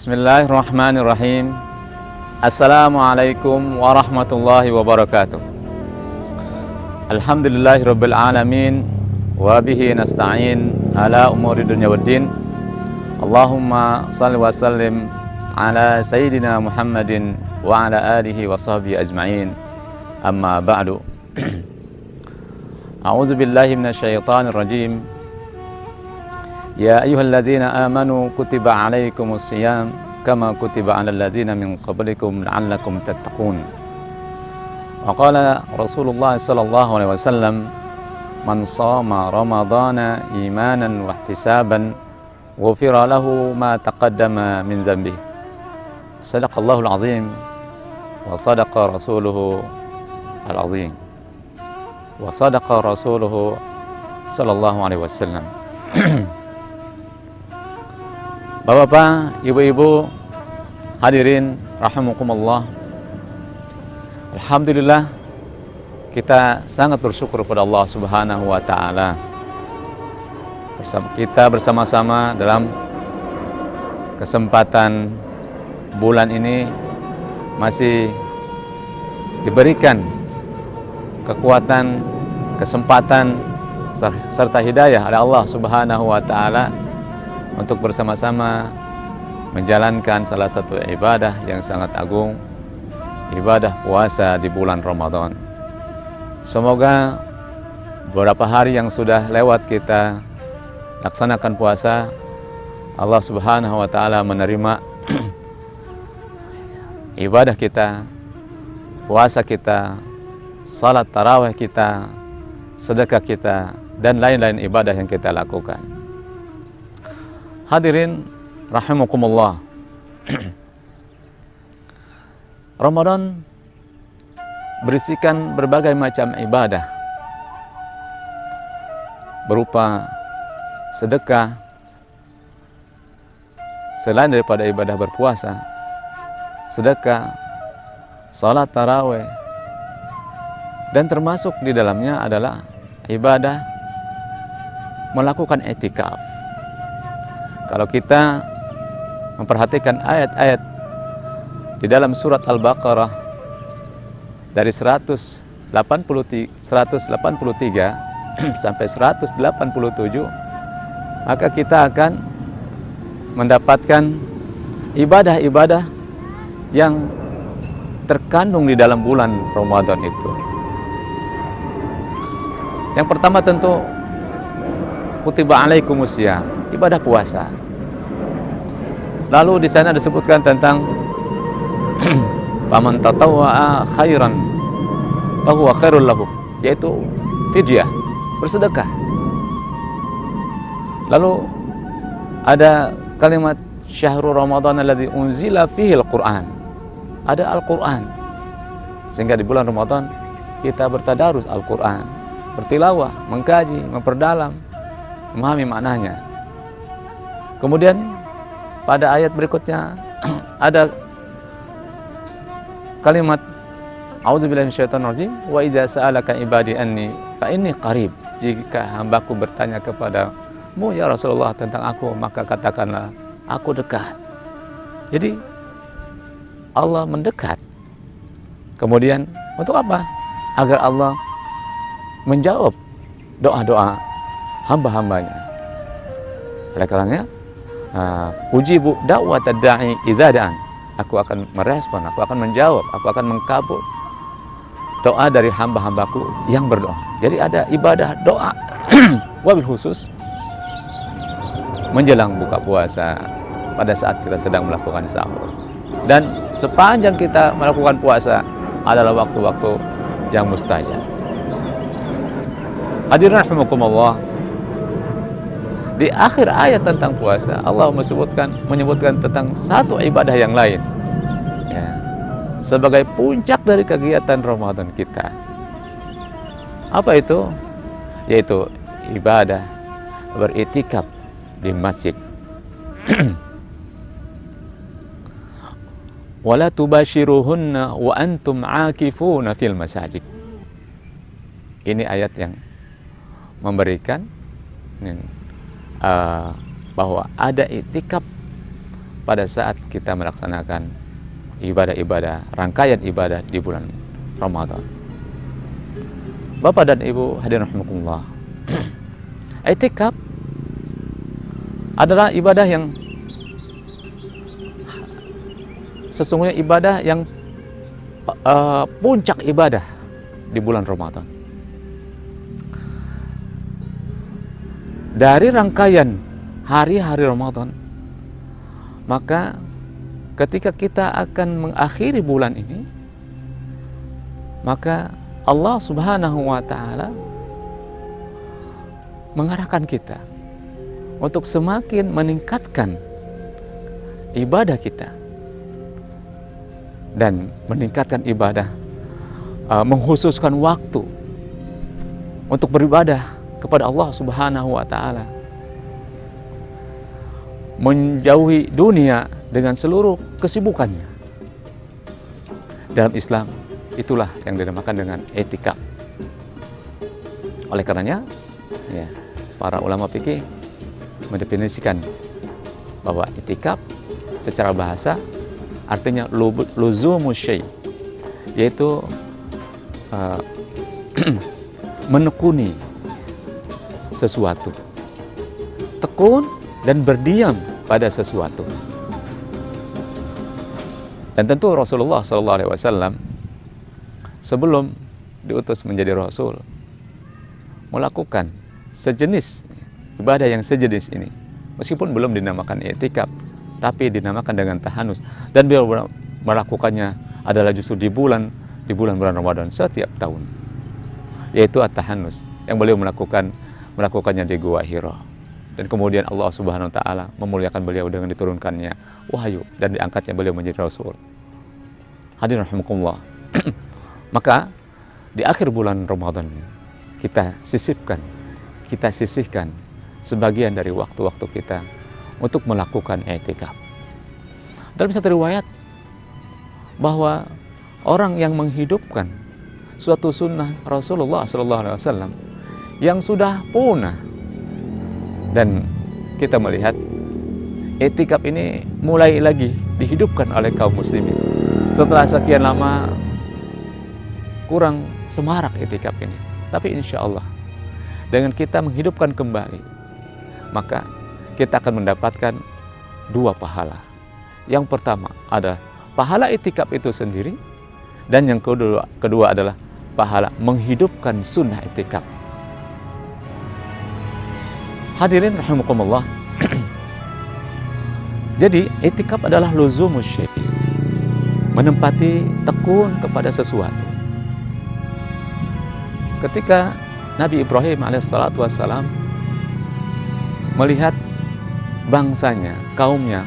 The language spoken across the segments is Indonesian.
Bismillahirrahmanirrahim. Assalamualaikum warahmatullahi wabarakatuh. Alhamdulillahirabbil alamin wa bihi nasta'in ala umuri dunya waddin. Allahumma shalli wa sallim ala sayyidina Muhammadin wa ala alihi wa sahbihi ajma'in. Amma ba'du. A'udzu billahi minasyaitonir rajim. Ya ayyuhalladzina amanu kutiba alaikumus shiyam kama kutiba alal ladzina min qablikum la'allakum tattaqun. Wa qala Rasulullah sallallahu alaihi wasallam, man shama ramadhana imanan wa ihtisaban ghufira lahu ma taqaddama min dhanbihi. Sadaqallahul azim wa sadaqa rasuluhu al-azim. Wa sadaqa rasuluhu sallallahu alaihi wasallam. Bapak-bapak, ibu-ibu, hadirin rahimakumullah. Alhamdulillah, kita sangat bersyukur kepada Allah Subhanahu wa taala. Kita bersama-sama dalam kesempatan bulan ini masih diberikan kekuatan, kesempatan serta hidayah oleh Allah Subhanahu wa taala untuk bersama-sama menjalankan salah satu ibadah yang sangat agung, ibadah puasa di bulan Ramadan. Semoga beberapa hari yang sudah lewat kita laksanakan puasa, Allah Subhanahu wa taala menerima ibadah kita, puasa kita, salat tarawih kita, sedekah kita, dan lain-lain ibadah yang kita lakukan. Hadirin rahimakumullah. Ramadan berisikan berbagai macam ibadah berupa sedekah, selain daripada ibadah berpuasa, sedekah, salat tarawih, dan termasuk di dalamnya adalah ibadah melakukan i'tikaf. Kalau kita memperhatikan ayat-ayat di dalam surat Al-Baqarah dari 183 sampai 187, maka kita akan mendapatkan ibadah-ibadah yang terkandung di dalam bulan Ramadan itu. Yang pertama tentu kutiba alaikumus syiyam, ibadah puasa. Lalu di sana disebutkan tentang faman tatawwa'a khairan fahuwa khairul lahu, yaitu fidyah, bersedekah. Lalu ada kalimat syahrul ramadan alladzi unzila fihi al-Qur'an. Ada Al-Qur'an. Sehingga di bulan Ramadan kita bertadarus Al-Qur'an, bertilawah, mengkaji, memperdalam, memahami maknanya. Kemudian pada ayat berikutnya ada kalimat a'udzubillahi minasyaitonir rajim, wa idza sa'alaka ibadi anni fa inni qarib. Jika hambaku bertanya kepadamu ya Rasulullah tentang aku, maka katakanlah aku dekat. Jadi Allah mendekat. Kemudian untuk apa? Agar Allah menjawab doa-doa hamba-hambanya. Oleh karenanya, ujibu da'watad da'i idza da'an. Aku akan merespon, aku akan menjawab, aku akan mengkabul doa dari hamba-hambaku yang berdoa. Jadi ada ibadah doa wabil khusus menjelang buka puasa, pada saat kita sedang melakukan sahur. Dan sepanjang kita melakukan puasa adalah waktu-waktu yang mustajab. Hadirin rahimakumullah, di akhir ayat tentang puasa Allah menyebutkan tentang satu ibadah yang lain, ya, sebagai puncak dari kegiatan Ramadan kita. Apa itu? Yaitu ibadah beriktikaf di masjid. Wala tubashiruhunna wa antum aakifuna fil masajid. Ini ayat yang memberikan bahwa ada iktikaf pada saat kita melaksanakan ibadah-ibadah, rangkaian ibadah di bulan Ramadan. Bapak dan Ibu hadirin rahimakumullah, i'tikaf adalah ibadah yang sesungguhnya ibadah yang puncak ibadah di bulan Ramadan. Dari rangkaian hari-hari Ramadan, maka ketika kita akan mengakhiri bulan ini, maka Allah Subhanahu wa Ta'ala mengarahkan kita untuk semakin meningkatkan ibadah kita dan meningkatkan ibadah, mengkhususkan waktu untuk beribadah kepada Allah Subhanahu wa Ta'ala, menjauhi dunia dengan seluruh kesibukannya. Dalam Islam itulah yang dinamakan dengan i'tikaf. Oleh karenanya, ya, para ulama fikih mendefinisikan bahwa i'tikaf secara bahasa artinya luzumus syai', yaitu menekuni sesuatu, tekun dan berdiam pada sesuatu. Dan tentu Rasulullah SAW sebelum diutus menjadi Rasul melakukan sejenis ibadah yang sejenis ini, meskipun belum dinamakan i'tikaf, tapi dinamakan dengan tahanus, dan beliau melakukannya adalah justru di bulan Ramadan setiap tahun, yaitu at-tahanus, yang beliau melakukannya di Gua Hira. Dan kemudian Allah Subhanahu wa Ta'ala memuliakan beliau dengan diturunkannya wahyu dan diangkatnya beliau menjadi Rasul. Hadirin rahimakumullah. Maka di akhir bulan Ramadan kita sisihkan sebagian dari waktu-waktu kita untuk melakukan i'tikaf. Dalam satu riwayat bahwa orang yang menghidupkan suatu sunnah Rasulullah SAW yang sudah punah, dan kita melihat i'tikaf ini mulai lagi dihidupkan oleh kaum muslimin setelah sekian lama kurang semarak i'tikaf ini. Tapi insya Allah dengan kita menghidupkan kembali, maka kita akan mendapatkan dua pahala. Yang pertama adalah pahala i'tikaf itu sendiri, dan yang kedua adalah pahala menghidupkan sunnah i'tikaf. Hadirin rahimakumullah. Jadi i'tikaf adalah luzumus syai', menempati tekun kepada sesuatu. Ketika Nabi Ibrahim alaihissalatu wassalam melihat bangsanya, kaumnya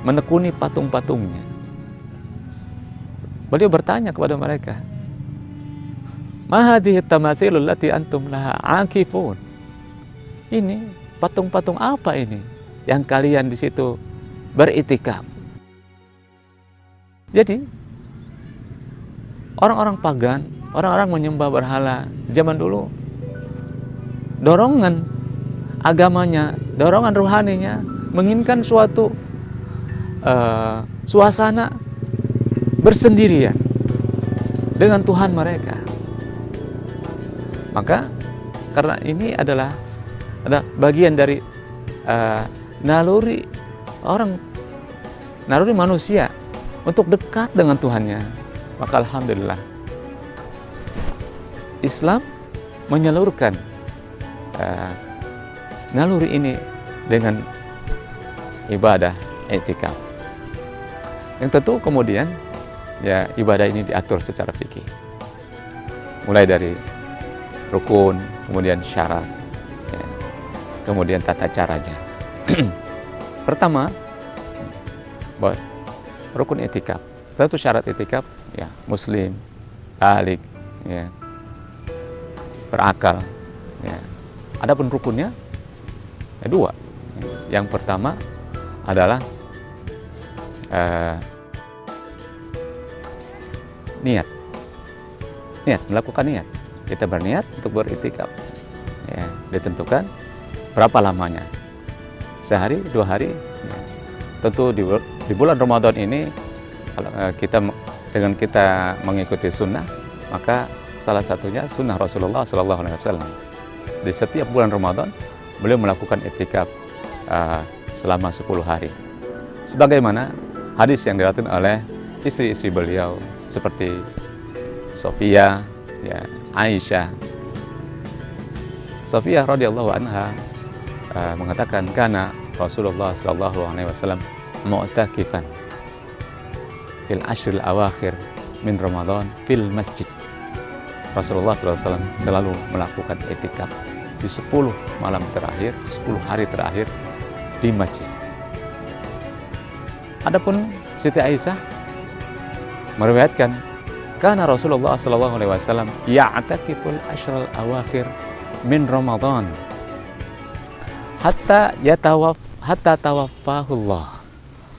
menekuni patung-patungnya, beliau bertanya kepada mereka, "Ma hadhihi tamathilul lati antum laha akifun?" Ini patung-patung apa ini yang kalian di situ beriktikaf? Jadi orang-orang pagan, orang-orang menyembah berhala zaman dulu, dorongan agamanya, dorongan rohaninya menginginkan suatu suasana bersendirian dengan Tuhan mereka. Maka karena ini adalah bagian dari naluri manusia untuk dekat dengan Tuhannya, maka alhamdulillah Islam menyalurkan naluri ini dengan ibadah i'tikaf. Yang tentu kemudian ya ibadah ini diatur secara fikih, mulai dari rukun, kemudian syarat, ya, kemudian tata caranya. Pertama, rukun i'tikaf. Tentu syarat i'tikaf ya muslim, balik, ya, berakal, ya. Adapun rukunnya ya dua. Yang pertama adalah niat, melakukan niat. Kita berniat untuk beriktikaf, ya, ditentukan berapa lamanya, sehari, 2 hari, ya. tentu di bulan Ramadan ini kalau dengan kita mengikuti sunnah, maka salah satunya sunnah Rasulullah SAW. Di setiap bulan Ramadan beliau melakukan i'tikaf selama 10 hari. Sebagaimana hadis yang diriwayatkan oleh istri-istri beliau seperti Sofia, ya, Aisyah. Sofia radhiyallahu anha mengatakan karena Rasulullah SAW mu'takifan fil ashril awakhir min Ramadan fil masjid. Rasulullah SAW selalu melakukan i'tikaf di 10 malam terakhir, 10 hari terakhir di masjid. Adapun Siti Aisyah meriwayatkan karena Rasulullah SAW ya'takiful ashral awakhir min Ramadan hatta tawaffahullah.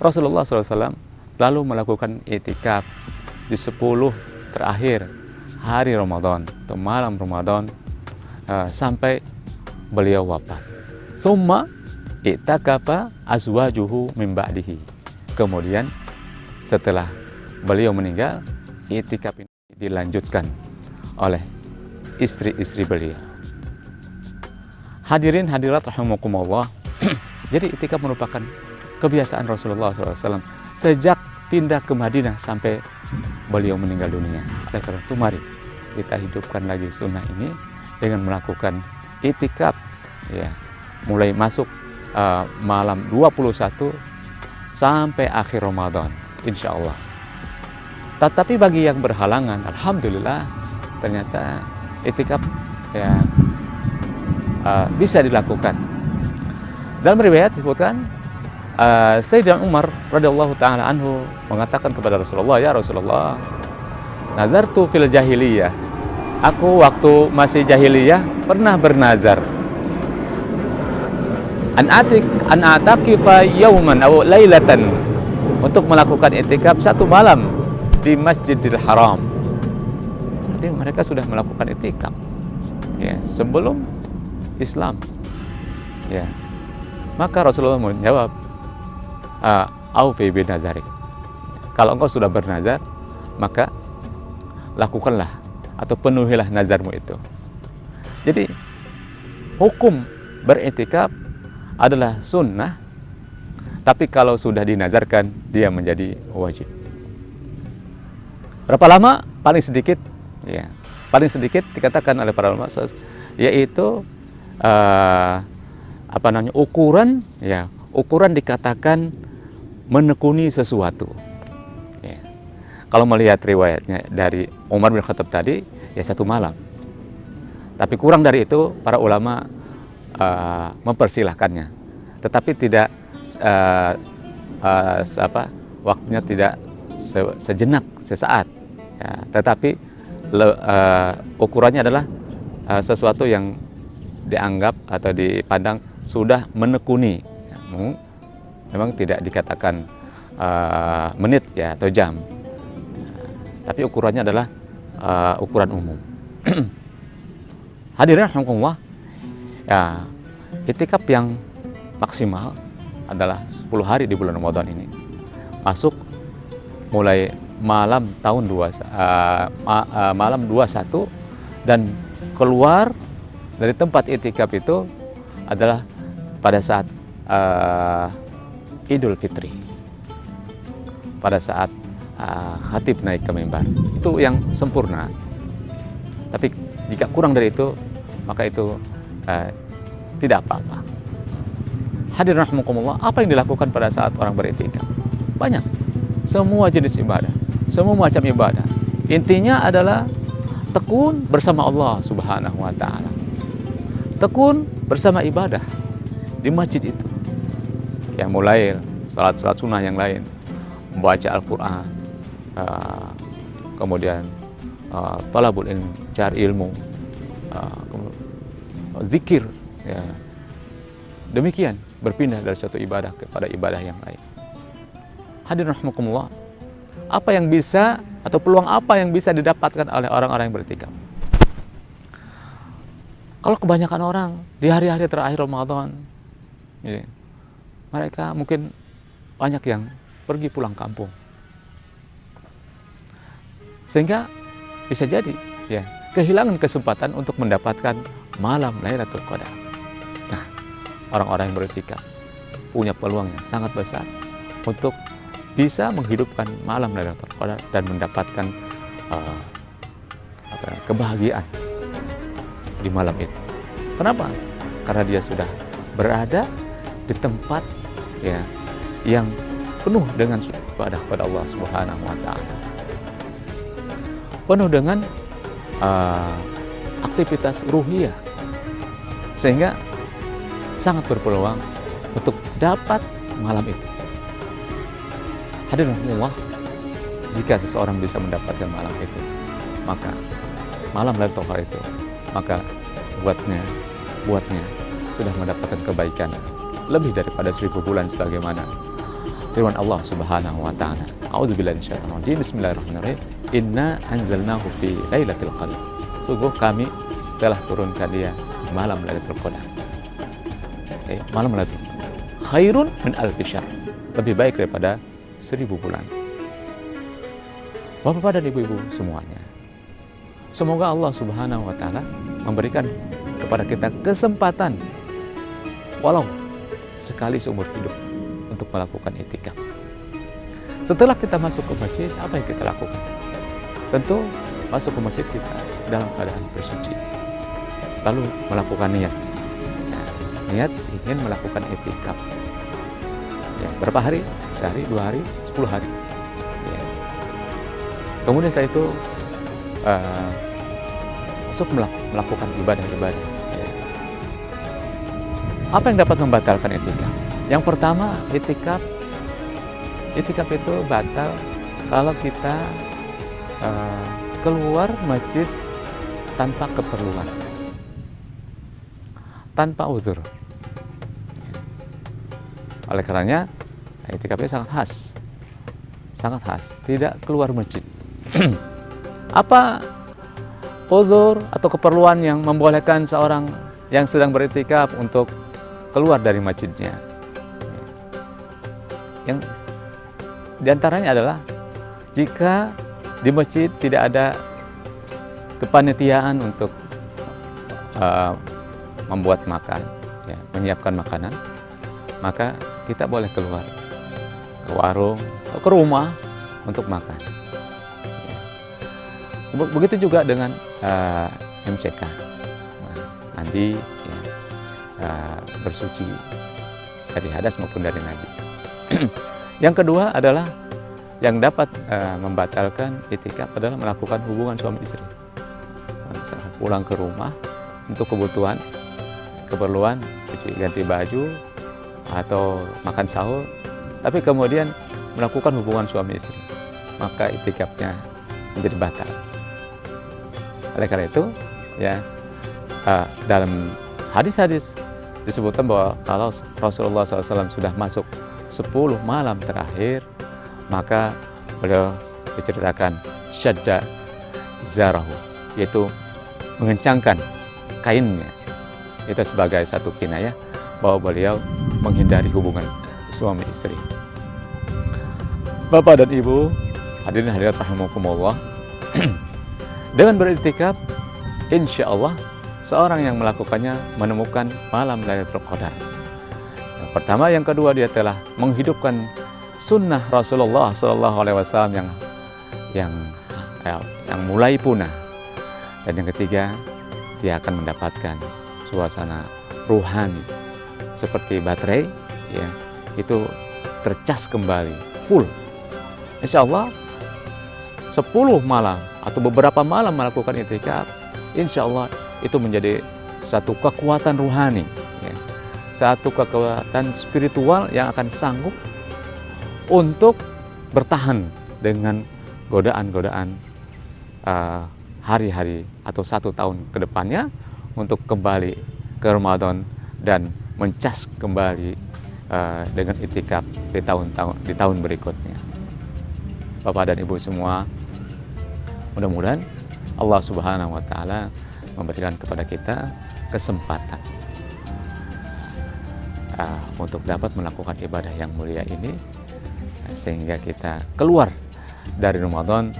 Rasulullah SAW selalu melakukan i'tikaf di 10 terakhir hari Ramadan atau malam Ramadan sampai beliau wafat. Tsumma i'takafa azwajuhu min ba'dihi. Kemudian setelah beliau meninggal, i'tikaf ini dilanjutkan oleh istri-istri beliau. Hadirin hadirat rahimakumullah. Jadi i'tikaf merupakan kebiasaan Rasulullah SAW sejak pindah ke Madinah sampai beliau meninggal dunia. Oleh karena itu mari kita hidupkan lagi sunnah ini dengan melakukan i'tikaf, ya, mulai masuk malam 21 sampai akhir Ramadan, insya Allah. Tetapi bagi yang berhalangan, alhamdulillah ternyata i'tikaf ya bisa dilakukan. Dalam riwayat disebutkan Sayyidina Umar radhiyallahu taala anhu mengatakan kepada Rasulullah, ya Rasulullah, nazartu fil jahiliyah. Aku waktu masih jahiliyah pernah bernazar an atakifa yauman aw lailatan, untuk melakukan i'tikaf satu malam di Masjidil Haram. Jadi mereka sudah melakukan i'tikaf ya sebelum Islam. Ya. Maka Rasulullah menjawab, aufi binazarik. Kalau engkau sudah bernazar, maka lakukanlah atau penuhilah nazarmu itu. Jadi hukum beriktikaf adalah sunnah, tapi kalau sudah dinazarkan dia menjadi wajib. Berapa lama? Paling sedikit, ya, paling sedikit dikatakan oleh para ulama, yaitu ukuran, ya, ukuran dikatakan menekuni sesuatu. Ya. Kalau melihat riwayatnya dari Umar bin Khattab tadi, ya satu malam. Tapi kurang dari itu, para ulama mempersilahkannya. Tetapi tidak waktunya tidak sejenak, sesaat. Ya, tetapi ukurannya adalah sesuatu yang dianggap atau dipandang sudah menekuni. Memang tidak dikatakan menit ya atau jam, tapi ukurannya adalah ukuran umum. Hadirin rahimakumullah, ya, i'tikaf yang maksimal adalah 10 hari di bulan Ramadan ini, masuk mulai malam malam 21 dan keluar dari tempat i'tikaf itu adalah pada saat Idul Fitri, pada saat khatib naik ke mimbar. Itu yang sempurna. Tapi jika kurang dari itu, maka itu tidak apa-apa. Hadirin rahimakumullah, apa yang dilakukan pada saat orang beriktikaf? Banyak. Semua jenis ibadah, semua macam ibadah. Intinya adalah tekun bersama Allah Subhanahu wa taala. Tekun bersama ibadah di masjid itu. Ya, mulai salat sunnah yang lain, membaca Al-Quran, kemudian talabul ilm, cari ilmu, zikir, ya. Demikian berpindah dari satu ibadah kepada ibadah yang lain. Hadirin rahimakumullah, apa yang bisa atau peluang apa yang bisa didapatkan oleh orang-orang yang beriktikaf? Kalau kebanyakan orang di hari-hari terakhir Ramadan, ya, mereka mungkin banyak yang pergi pulang kampung. Sehingga bisa jadi ya kehilangan kesempatan untuk mendapatkan malam Lailatul Qadar. Nah, orang-orang yang beriktikaf punya peluang yang sangat besar untuk bisa menghidupkan malam Lailatul Qadar dan mendapatkan kebahagiaan di malam itu. Kenapa? Karena dia sudah berada di tempat ya yang penuh dengan ibadah kepada Allah Subhanahu wa taala. Penuh dengan aktivitas ruhiyah, sehingga sangat berpeluang untuk dapat malam itu. Hadirin Allah, jika seseorang bisa mendapatkan malam itu, maka malam Lailatul Qadar itu, maka buatnya sudah mendapatkan kebaikan lebih daripada 1000 bulan, sebagaimana firman Allah Subhanahu wa taala. A'udzubillahi minasyaitonir rajim. Bismillahirrahmanirrahim. Inna anzalnahu fi lailatul qadar. Sungguh kami telah turunkan dia di malam Lailatul Qadar. Malam Lailatul Qadar khairun min alfi syahr. Lebih baik daripada 1000 bulan. Bapak dan ibu-ibu semuanya, semoga Allah Subhanahu wa taala memberikan kepada kita kesempatan walau sekali seumur hidup untuk melakukan i'tikaf. Setelah kita masuk ke masjid, apa yang kita lakukan? Tentu masuk ke masjid kita dalam keadaan bersuci, lalu melakukan niat. Niat ingin melakukan i'tikaf. Ya, berapa hari? Sehari, 2 hari, 10 hari. Ya. Kemudian setelah itu masuk melakukan ibadah-ibadah. Ya. Apa yang dapat membatalkan i'tikaf? Yang pertama, i'tikaf itu batal kalau kita keluar masjid tanpa keperluan, tanpa uzur. Oleh karenanya, i'tikafnya sangat khas, tidak keluar masjid. Apa uzur atau keperluan yang membolehkan seorang yang sedang beriktikaf untuk keluar dari masjidnya? Yang diantaranya adalah jika di masjid tidak ada kepanitiaan untuk membuat makan, ya, menyiapkan makanan, maka kita boleh keluar ke warung atau ke rumah untuk makan. Ya. Begitu juga dengan MCK, mandi, ya, bersuci dari hadas maupun dari najis. Yang kedua adalah yang dapat membatalkan i'tikaf adalah melakukan hubungan suami istri. Misalnya pulang ke rumah untuk keperluan cuci ganti baju atau makan sahur, tapi kemudian melakukan hubungan suami istri, maka i'tikafnya menjadi batal. Oleh karena itu, ya, dalam hadis-hadis disebutkan bahwa kalau Rasulullah SAW sudah masuk 10 malam terakhir, maka beliau diceritakan syadda zarahu, yaitu mengencangkan kainnya. Itu sebagai satu kinayah bahwa beliau menghindari hubungan suami istri. Bapak dan Ibu, hadirin hadirat rahimakumullah, dengan beriktikaf, insya Allah seorang yang melakukannya menemukan malam Lailatul Qadar. Yang pertama, yang kedua, dia telah menghidupkan sunnah Rasulullah SAW yang mulai punah. Dan yang ketiga, dia akan mendapatkan suasana ruhani seperti baterai, ya, itu tercas kembali full. Insya Allah 10 malam atau beberapa malam melakukan i'tikaf, insya Allah itu menjadi satu kekuatan ruhani, ya, satu kekuatan spiritual yang akan sanggup untuk bertahan dengan godaan-godaan hari-hari atau 1 tahun ke depannya untuk kembali ke Ramadan dan mencas kembali dengan i'tikaf di tahun berikutnya. Bapak dan Ibu semua, mudah-mudahan Allah Subhanahu wa taala memberikan kepada kita kesempatan untuk dapat melakukan ibadah yang mulia ini sehingga kita keluar dari Ramadan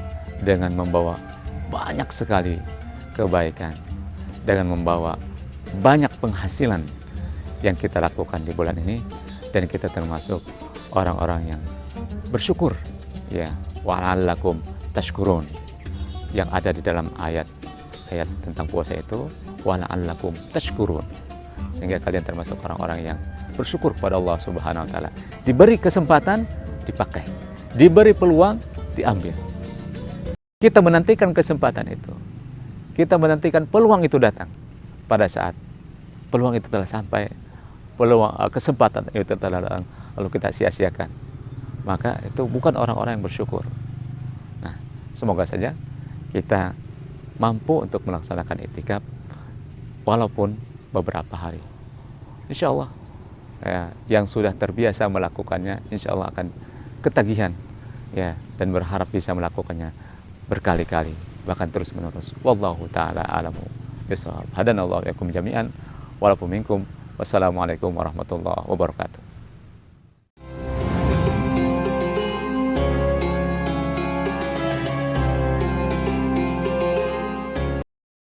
dengan membawa banyak sekali kebaikan, dengan membawa banyak penghasilan yang kita lakukan di bulan ini, dan kita termasuk orang-orang yang bersyukur, ya, wa'alakum tashkurun, yang ada di dalam ayat tentang puasa itu, wa'alakum tashkurun, sehingga kalian termasuk orang-orang yang bersyukur pada Allah Subhanahu wa taala. Diberi kesempatan, dipakai. Diberi peluang, diambil. Kita menantikan kesempatan itu. Kita menantikan peluang itu datang. Pada saat peluang itu telah sampai, kesempatan itu telah datang, lalu kita sia-siakan, maka itu bukan orang-orang yang bersyukur. Nah, semoga saja kita mampu untuk melaksanakan itikaf walaupun beberapa hari. Insya Allah, ya, yang sudah terbiasa melakukannya, insya Allah akan ketagihan, ya, dan berharap bisa melakukannya berkali-kali, bahkan terus-menerus. Wallahu ta'ala a'lamu bishawab. Hadanallahu yakum jami'an walaupun minkum. Wassalamualaikum warahmatullahi wabarakatuh.